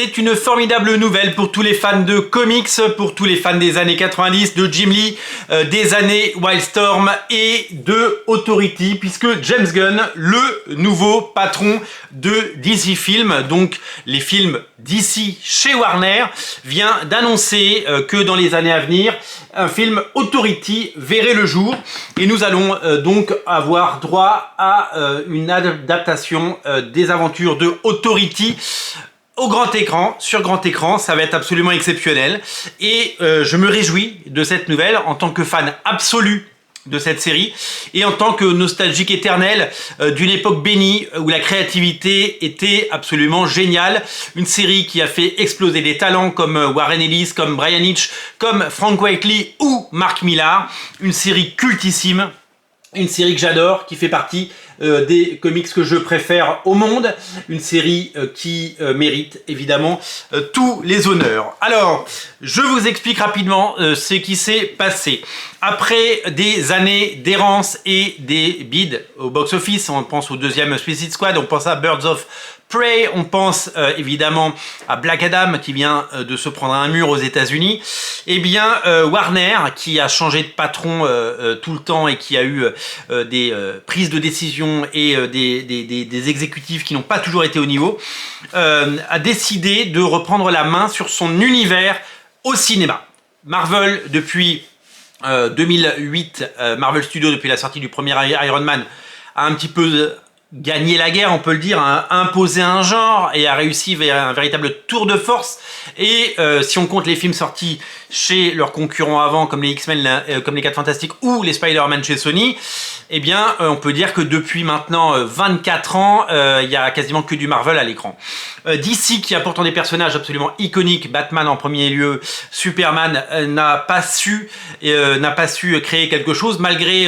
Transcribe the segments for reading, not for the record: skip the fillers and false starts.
C'est une formidable nouvelle pour tous les fans de comics, pour tous les fans des années 90, de Jim Lee, des années Wildstorm et de Authority, puisque James Gunn, le nouveau patron de DC Films, donc les films DC chez Warner, vient d'annoncer que dans les années à venir, un film Authority verrait le jour et nous allons donc avoir droit à une adaptation des aventures de Authority au grand écran, sur grand écran. Ça va être absolument exceptionnel et je me réjouis de cette nouvelle en tant que fan absolu de cette série et en tant que nostalgique éternel d'une époque bénie où la créativité était absolument géniale. Une série qui a fait exploser des talents comme Warren Ellis, comme Brian Hitch, comme Frank Whiteley ou Mark Millar. Une série cultissime, une série que j'adore, qui fait partie des comics que je préfère au monde, une série qui mérite évidemment tous les honneurs. Alors, je vous explique rapidement ce qui s'est passé. Après des années d'errance et des bides au box-office, on pense au deuxième Suicide Squad, on pense à Birds of Prey, on pense évidemment à Black Adam qui vient de se prendre un mur aux États-Unis. Eh bien, Warner, qui a changé de patron tout le temps et qui a eu des prises de décision et des exécutifs qui n'ont pas toujours été au niveau, a décidé de reprendre la main sur son univers au cinéma. Marvel, depuis 2008, Marvel Studios, depuis la sortie du premier Iron Man, a un petit peu gagné la guerre, on peut le dire, a imposé un genre et a réussi vers un véritable tour de force. Et si on compte les films sortis chez leurs concurrents avant, comme les X-Men, comme les 4 Fantastiques ou les Spider-Man chez Sony, eh bien, on peut dire que depuis maintenant 24 ans, il y a quasiment que du Marvel à l'écran. DC, qui a pourtant des personnages absolument iconiques, Batman en premier lieu, Superman, n'a pas su créer quelque chose, malgré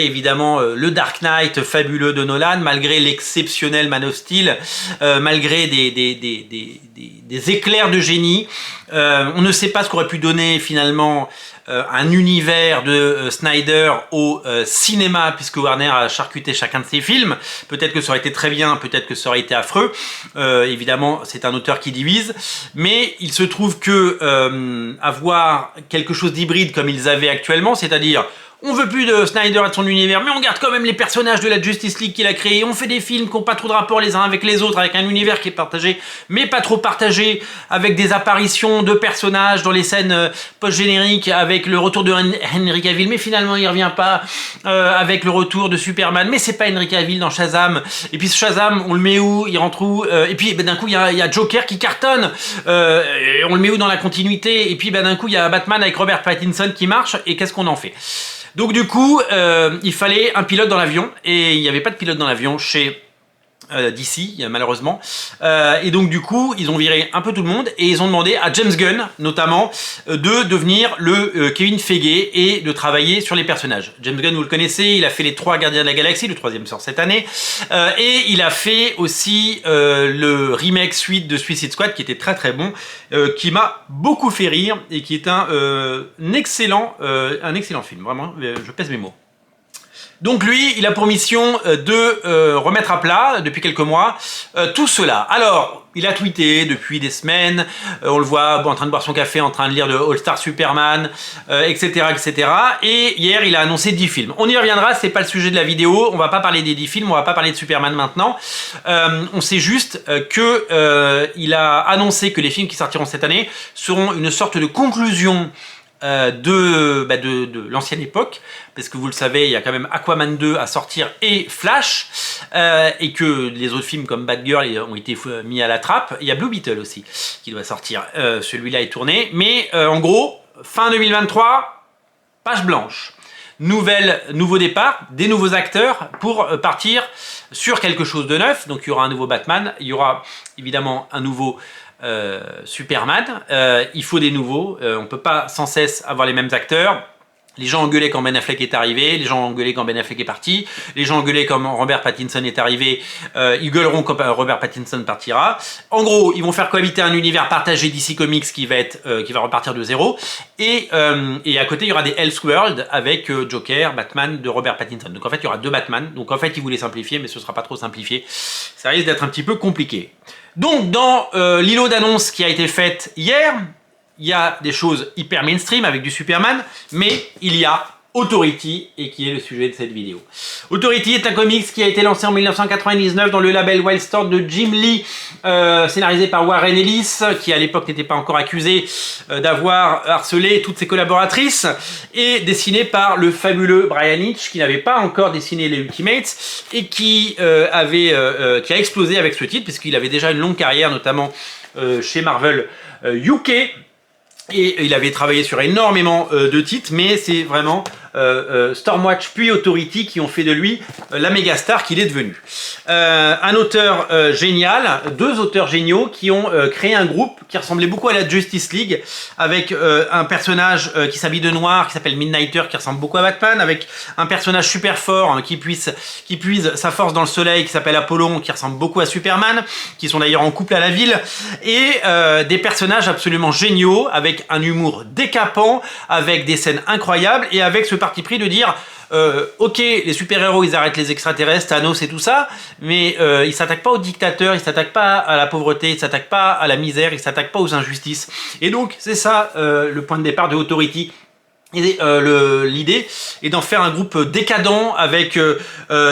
évidemment le Dark Knight fabuleux de Nolan, malgré l'exceptionnel Man of Steel, malgré des éclairs de génie. On ne sait pas ce qu'aurait pu donner finalement un univers de Snyder au cinéma, puisque Warner a charcuté chacun de ses films. Peut-être que ça aurait été très bien, peut-être que ça aurait été affreux. Évidemment, c'est un auteur qui divise. Mais il se trouve que avoir quelque chose d'hybride comme ils avaient actuellement, c'est-à-dire on veut plus de Snyder et de son univers, mais on garde quand même les personnages de la Justice League qu'il a créé. On fait des films qui n'ont pas trop de rapport les uns avec les autres, avec un univers qui est partagé, mais pas trop partagé, avec des apparitions de personnages dans les scènes post-génériques, avec le retour de Henry Cavill, mais finalement il revient pas, avec le retour de Superman, mais c'est pas Henry Cavill dans Shazam. Et puis Shazam, on le met où? Il rentre où? Et puis d'un coup il y a Joker qui cartonne, et on le met où dans la continuité? Et puis d'un coup il y a Batman avec Robert Pattinson qui marche, et qu'est-ce qu'on en fait? Donc du coup, il fallait un pilote dans l'avion, et il n'y avait pas de pilote dans l'avion chez DC, malheureusement. Et donc du coup, ils ont viré un peu tout le monde, et ils ont demandé à James Gunn, notamment, de devenir le Kevin Feige et de travailler sur les personnages. James Gunn, vous le connaissez, il a fait les 3 Gardiens de la Galaxie, le 3e sort cette année, et il a fait aussi le remake suite de Suicide Squad, qui était très très bon, qui m'a beaucoup fait rire, et qui est un excellent film, vraiment, je pèse mes mots. Donc lui, il a pour mission de remettre à plat, depuis quelques mois, tout cela. Alors, il a tweeté depuis des semaines, on le voit en train de boire son café, en train de lire de All Star Superman, etc., etc. Et hier, il a annoncé 10 films. On y reviendra, c'est pas le sujet de la vidéo, on va pas parler des 10 films, on va pas parler de Superman maintenant. On sait juste qu'il a annoncé que les films qui sortiront cette année seront une sorte de conclusion de l'ancienne époque, parce que vous le savez, il y a quand même Aquaman 2 à sortir et Flash, et que les autres films comme Batgirl ont été mis à la trappe. Il y a Blue Beetle aussi qui doit sortir, celui-là est tourné, mais en gros, fin 2023, page blanche. Nouveau départ, des nouveaux acteurs pour partir sur quelque chose de neuf. Donc il y aura un nouveau Batman, il y aura évidemment un nouveau Superman, il faut des nouveaux, on peut pas sans cesse avoir les mêmes acteurs. Les gens engueulaient quand Ben Affleck est arrivé, les gens engueulaient quand Ben Affleck est parti, les gens engueulaient quand Robert Pattinson est arrivé, ils gueuleront quand Robert Pattinson partira. En gros, ils vont faire cohabiter un univers partagé DC Comics qui va repartir de zéro, et à côté il y aura des Elseworlds avec Joker, Batman de Robert Pattinson. Donc en fait il y aura 2 Batman, donc en fait ils voulaient simplifier, mais ce sera pas trop simplifié, ça risque d'être un petit peu compliqué. Donc dans l'îlot d'annonce qui a été faite hier, il y a des choses hyper mainstream avec du Superman, mais il y a Authority, et qui est le sujet de cette vidéo. Authority est un comics qui a été lancé en 1999 dans le label Wildstorm de Jim Lee, scénarisé par Warren Ellis, qui à l'époque n'était pas encore accusé d'avoir harcelé toutes ses collaboratrices, et dessiné par le fabuleux Brian Hitch, qui n'avait pas encore dessiné les Ultimates, et qui a explosé avec ce titre, puisqu'il avait déjà une longue carrière, notamment chez Marvel UK, et il avait travaillé sur énormément de titres, mais c'est vraiment Stormwatch puis Authority qui ont fait de lui la méga star qu'il est devenu. Un auteur génial, deux auteurs géniaux qui ont créé un groupe qui ressemblait beaucoup à la Justice League, avec un personnage qui s'habille de noir, qui s'appelle Midnighter, qui ressemble beaucoup à Batman, avec un personnage super fort hein, qui puise sa force dans le soleil, qui s'appelle Apollon, qui ressemble beaucoup à Superman, qui sont d'ailleurs en couple à la ville, et des personnages absolument géniaux, avec un humour décapant, avec des scènes incroyables, et avec ce parti pris de dire ok, les super-héros ils arrêtent les extraterrestres, Thanos et tout ça, mais ils s'attaquent pas aux dictateurs, ils s'attaquent pas à la pauvreté, ils s'attaquent pas à la misère, ils s'attaquent pas aux injustices. Et donc c'est ça le point de départ de Authority. Et l'idée est d'en faire un groupe décadent avec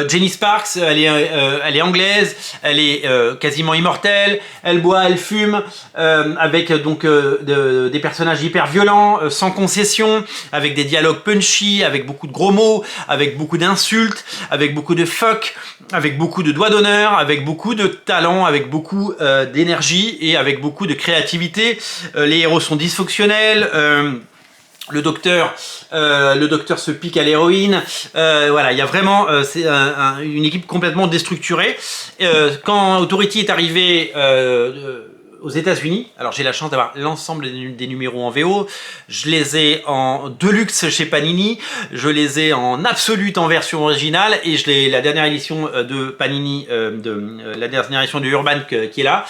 Jenny Sparks, elle est anglaise, elle est quasiment immortelle, elle boit, elle fume, avec donc des personnages hyper violents, sans concession, avec des dialogues punchy, avec beaucoup de gros mots, avec beaucoup d'insultes, avec beaucoup de fuck, avec beaucoup de doigts d'honneur, avec beaucoup de talent, avec beaucoup d'énergie et avec beaucoup de créativité. Les héros sont dysfonctionnels. Le docteur se pique à l'héroïne. Voilà, il y a vraiment une équipe complètement déstructurée. Quand Authority est arrivé aux États-Unis, alors j'ai la chance d'avoir l'ensemble des numéros en VO, je les ai en deluxe chez Panini, je les ai en absolute en version originale, et la dernière édition de Panini, la dernière édition de Urban qui est là,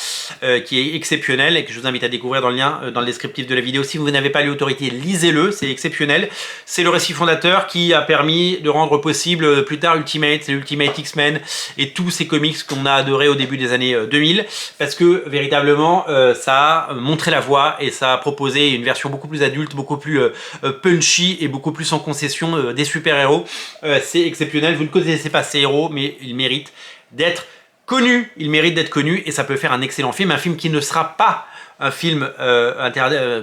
qui est exceptionnelle et que je vous invite à découvrir dans le lien dans le descriptif de la vidéo. Si vous n'avez pas lu Authority, lisez-le, c'est exceptionnel. C'est le récit fondateur qui a permis de rendre possible plus tard Ultimate, Ultimate X-Men et tous ces comics qu'on a adorés au début des années 2000, parce que véritablement ça a montré la voie et ça a proposé une version beaucoup plus adulte, beaucoup plus punchy et beaucoup plus en concession des super-héros. C'est exceptionnel, vous ne connaissez pas ces héros, mais ils méritent d'être connus, et ça peut faire un excellent film, un film qui ne sera pas un film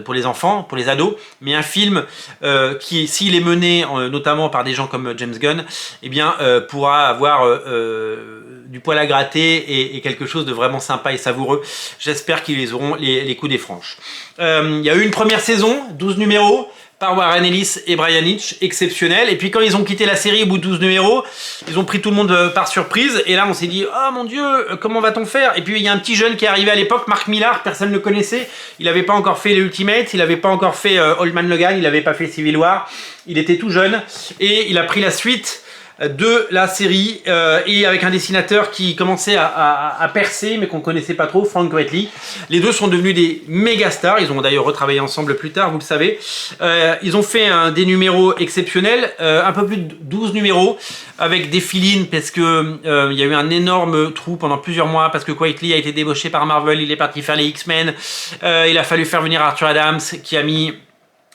pour les enfants, pour les ados, mais un film qui, s'il est mené notamment par des gens comme James Gunn, eh bien, pourra avoir du poil à gratter et quelque chose de vraiment sympa et savoureux. J'espère qu'ils auront les coups des franches. Il y a eu une première saison, 12 numéros, par Warren Ellis et Brian Hitch, exceptionnel. Et puis quand ils ont quitté la série au bout de 12 numéros, ils ont pris tout le monde par surprise. Et là, on s'est dit, oh mon Dieu, comment va-t-on faire? Et puis il y a un petit jeune qui est arrivé à l'époque, Mark Millar, personne ne le connaissait. Il n'avait pas encore fait les Ultimates, il n'avait pas encore fait Old Man Logan, il n'avait pas fait Civil War. Il était tout jeune et il a pris la suite de la série et avec un dessinateur qui commençait à percer mais qu'on connaissait pas trop, Frank Quitely. Les deux sont devenus des méga stars, ils ont d'ailleurs retravaillé ensemble plus tard, vous le savez. Ils ont fait des numéros exceptionnels, un peu plus de 12 numéros avec des fill-in parce que il y a eu un énorme trou pendant plusieurs mois parce que Quitely a été débauché par Marvel, il est parti faire les X-Men, il a fallu faire venir Arthur Adams qui a mis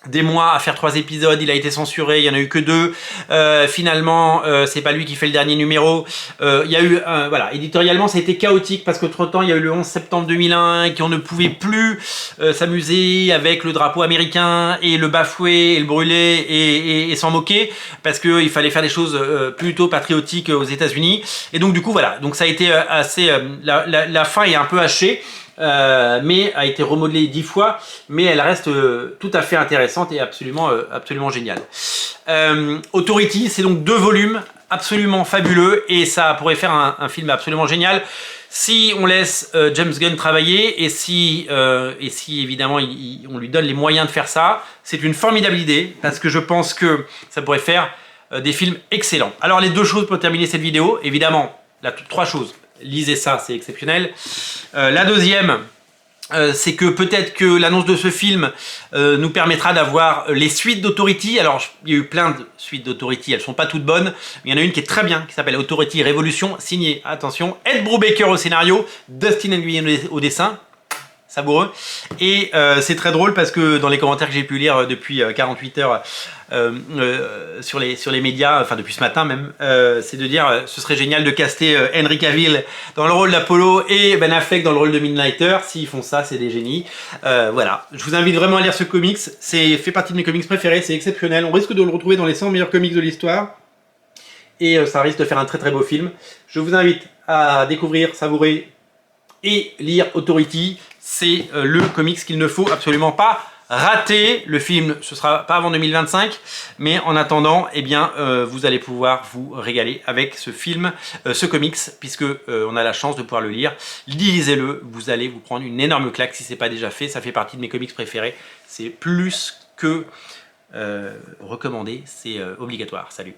des mois à faire 3 épisodes, il a été censuré, il n'y en a eu que 2. Finalement, c'est pas lui qui fait le dernier numéro. Il y a eu, voilà, éditorialement, ça a été chaotique parce qu'entre-temps, il y a eu le 11 septembre 2001 et qu'on ne pouvait plus s'amuser avec le drapeau américain et le bafouer et le brûler et s'en moquer parce qu'il fallait faire des choses plutôt patriotiques aux États-Unis. Et donc, du coup, voilà. Donc, ça a été assez. La fin est un peu hachée. Mais a été remodelée 10 fois, mais elle reste tout à fait intéressante et absolument géniale. Authority, c'est donc 2 volumes absolument fabuleux et ça pourrait faire un film absolument génial si on laisse James Gunn travailler et si évidemment on lui donne les moyens de faire ça. C'est une formidable idée parce que je pense que ça pourrait faire des films excellents. Alors les 2 choses pour terminer cette vidéo, évidemment, 3 choses. Lisez ça, c'est exceptionnel. La deuxième, c'est que peut-être que l'annonce de ce film nous permettra d'avoir les suites d'Authority. Alors, il y a eu plein de suites d'Authority, elles sont pas toutes bonnes, mais il y en a une qui est très bien, qui s'appelle Authority Révolution, signée, attention, Ed Brubaker au scénario, Dustin Nguyen au dessin. Savoureux. Et c'est très drôle parce que dans les commentaires que j'ai pu lire depuis 48 heures sur les médias, enfin depuis ce matin même, c'est de dire ce serait génial de caster Henry Cavill dans le rôle d'Apollo et Ben Affleck dans le rôle de Midnighter. S'ils font ça, c'est des génies. Voilà, je vous invite vraiment à lire ce comics. C'est fait partie de mes comics préférés, c'est exceptionnel. On risque de le retrouver dans les 100 meilleurs comics de l'histoire. Et ça risque de faire un très très beau film. Je vous invite à découvrir, savourer et lire Authority. C'est le comics qu'il ne faut absolument pas rater. Le film, ce sera pas avant 2025, mais en attendant, eh bien, vous allez pouvoir vous régaler avec ce film, ce comics, puisque on a la chance de pouvoir le lire. Lisez-le, vous allez vous prendre une énorme claque si c'est pas déjà fait. Ça fait partie de mes comics préférés. C'est plus que recommandé, c'est obligatoire. Salut.